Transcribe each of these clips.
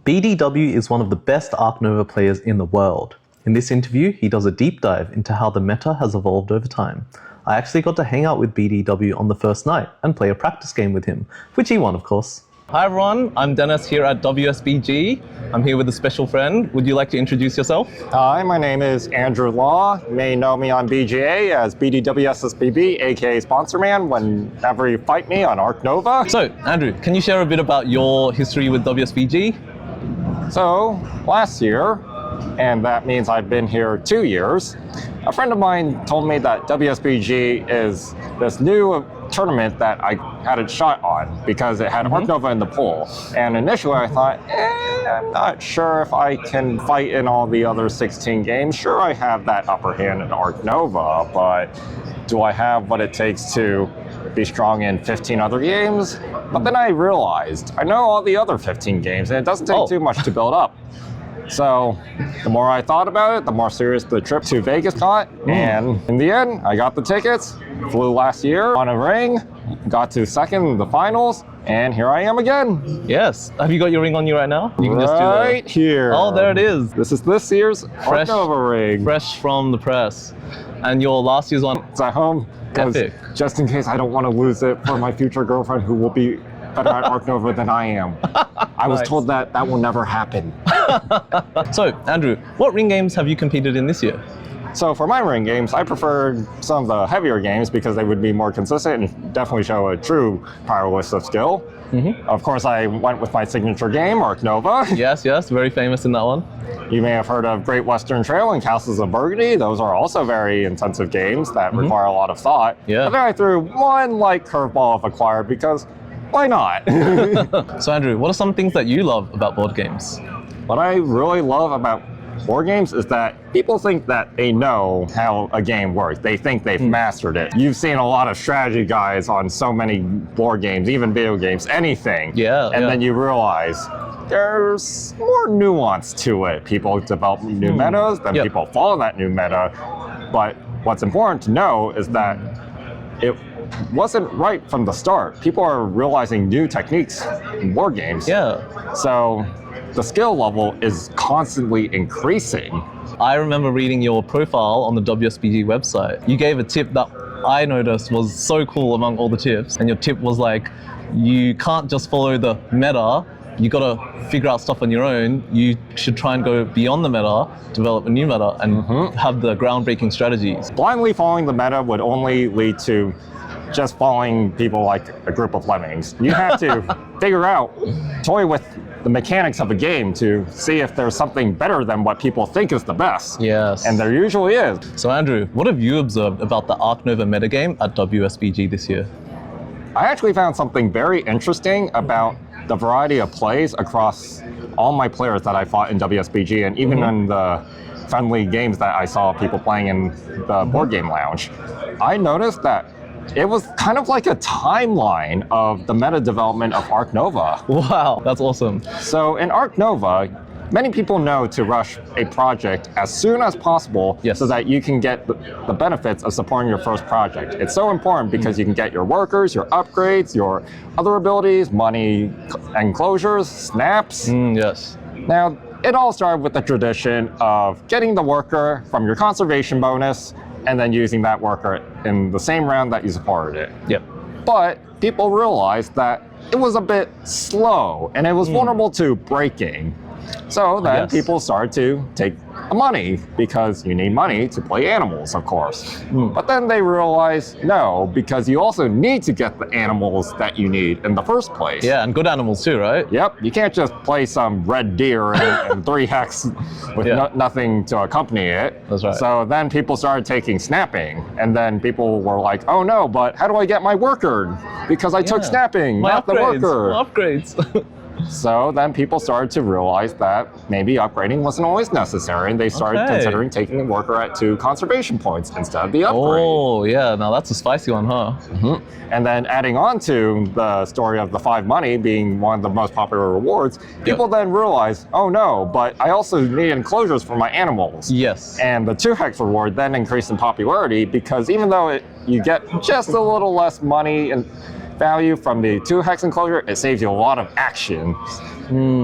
BDW is one of the best Ark Nova players in the world. In this interview, he does a deep dive into how the meta has evolved over time. I actually got to hang out with BDW on the first night and play a practice game with him, which he won, of course. Hi everyone, I'm Dennis here at WSBG. I'm here with a special friend. Would you like to introduce yourself? Hi, my name is Andrew Law. You may know me on BGA as BDWSSBB, aka Sponsor Man, whenever you fight me on Ark Nova. So, Andrew, can you share a bit about your history with WSBG? So, last year, and that means I've been here 2 years, a friend of mine told me that WSBG is this new tournament that I had a shot on because it had Ark Nova in the pool. And initially I thought, I'm not sure if I can fight in all the other 16 games. Sure, I have that upper hand in Ark Nova, but do I have what it takes to be strong in 15 other games? But then I realized I know all the other 15 games and it doesn't take too much to build up. So the more I thought about it, the more serious the trip to Vegas got. And in the end, I got the tickets, flew last year on a ring, got to second in the finals, and here I am again. Yes. Have you got your ring on you right now? You can right just do the... here. Oh, there it is. This is this year's Ark Nova ring. Fresh from the press. And your last year's one? It's at home. Epic. Just in case I don't want to lose it for my future girlfriend who will be better at Ark Nova than I am. I was told that will never happen. So, Andrew, what ring games have you competed in this year? So for my ring games, I preferred some of the heavier games because they would be more consistent and definitely show a true power list of skill. Of course, I went with my signature game, Ark Nova. Yes, very famous in that one. You may have heard of Great Western Trail and Castles of Burgundy. Those are also very intensive games that require a lot of thought. Yeah. But then I threw one light curveball of Acquire because why not? So Andrew, what are some things that you love about board games? What I really love about board games is that people think that they know how a game works. They think they've mastered it. You've seen a lot of strategy guides on so many board games, even video games, anything. And then you realize there's more nuance to it. People develop new metas, then people follow that new meta. But what's important to know is that it wasn't right from the start. People are realizing new techniques in board games. So the skill level is constantly increasing. I remember reading your profile on the WSBG website. You gave a tip that I noticed was so cool among all the tips. And your tip was like, you can't just follow the meta. You gotta figure out stuff on your own. You should try and go beyond the meta, develop a new meta, and have the groundbreaking strategies. Blindly following the meta would only lead to just following people like a group of lemmings. You have to figure out, toy with the mechanics of a game to see if there's something better than what people think is the best. And there usually is. So Andrew, what have you observed about the Ark Nova metagame at WSBG this year? I actually found something very interesting about the variety of plays across all my players that I fought in WSBG and even in the friendly games that I saw people playing in the board game lounge. I noticed that it was kind of like a timeline of the meta development of Ark Nova. Wow, that's awesome. So in Ark Nova, many people know to rush a project as soon as possible so that you can get the benefits of supporting your first project. It's so important because you can get your workers, your upgrades, your other abilities, money and closures, snaps. Now, it all started with the tradition of getting the worker from your conservation bonus and then using that worker in the same round that you supported it. But people realized that it was a bit slow and it was vulnerable to breaking. So then people started to take money because you need money to play animals, of course. But then they realized, no, because you also need to get the animals that you need in the first place. And good animals too, right? You can't just play some red deer and 3 hex with nothing to accompany it. That's right. So then people started taking snapping, and then people were like, oh no, but how do I get my worker? Because I took snapping, not the worker. Upgrades. So then people started to realize that maybe upgrading wasn't always necessary, and they started considering taking the worker at 2 conservation points instead of the upgrade. Oh, yeah, now that's a spicy one, huh? And then adding on to the story of the 5 money being one of the most popular rewards, people then realized, oh no, but I also need enclosures for my animals. And the 2 hex reward then increased in popularity because even though you get just a little less money and value from the 2-hex enclosure, it saves you a lot of action.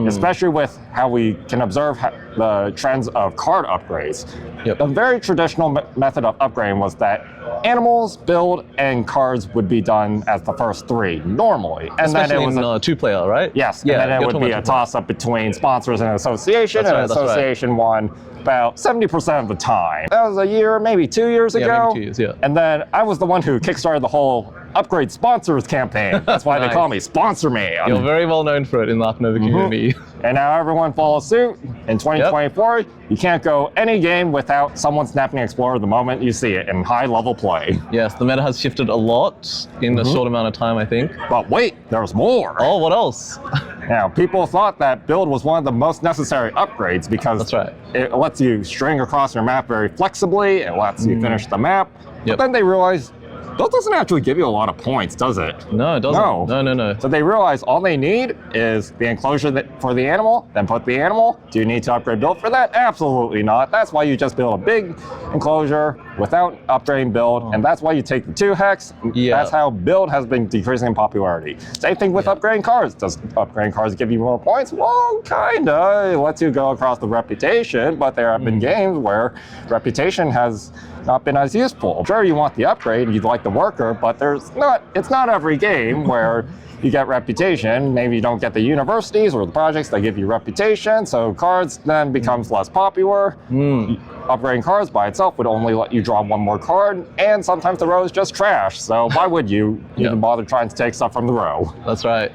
Especially with how we can observe the trends of card upgrades. Yep. A very traditional method of upgrading was that animals, build, and cards would be done as the first 3 normally. And Especially then it was in 2-player, right? yes, Yeah, and then it would be a toss-up between sponsors and association, and association won about 70% of the time. That was a year, maybe 2 years ago. Yeah, maybe 2 years, yeah. And then I was the one who kickstarted the whole upgrade sponsors campaign. That's why they call me Sponsor Man. You're very well known for it in the Ark Nova community. And now everyone follows suit. In 2024, you can't go any game without someone snapping Explorer the moment you see it in high-level play. Yes, the meta has shifted a lot in a short amount of time, I think. But wait, there's more. Oh, what else? Now, people thought that build was one of the most necessary upgrades because That's right. it lets you string across your map very flexibly. It lets you finish the map. Yep. But then they realized build doesn't actually give you a lot of points, does it? No, it doesn't. No. No. So they realized all they need is the enclosure for the animal, then put the animal. Do you need to upgrade build for that? Absolutely not. That's why you just build a big enclosure without upgrading build, and that's why you take the 2-hex. Yeah. That's how build has been decreasing in popularity. Same thing with upgrading cards. Does upgrading cards give you more points? Well, kinda. It lets you go across the reputation, but there have been games where reputation has not been as useful. Sure, you want the upgrade, you'd like the worker, but it's not every game where you get reputation. Maybe you don't get the universities or the projects that give you reputation, so cards then becomes less popular. Upgrading cards by itself would only let you draw 1 more card, and sometimes the row is just trash, so why would you even bother trying to take stuff from the row? That's right.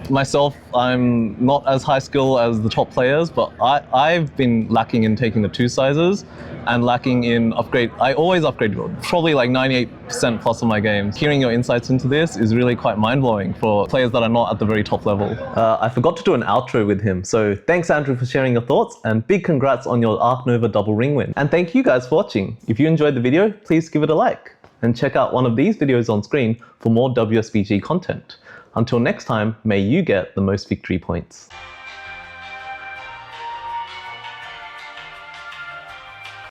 Myself, I'm not as high skill as the top players, but I've been lacking in taking the 2 sizes and lacking in upgrade. I always upgrade build, probably like 98% plus of my games. Hearing your insights into this is really quite mind-blowing for players that are not at the very top level. I forgot to do an outro with him, so thanks Andrew for sharing your thoughts, and big congrats on your Ark Nova double ring win. And thank you guys for watching. If you enjoyed the video, please give it a like, and check out one of these videos on screen for more WSBG content. Until next time, may you get the most victory points.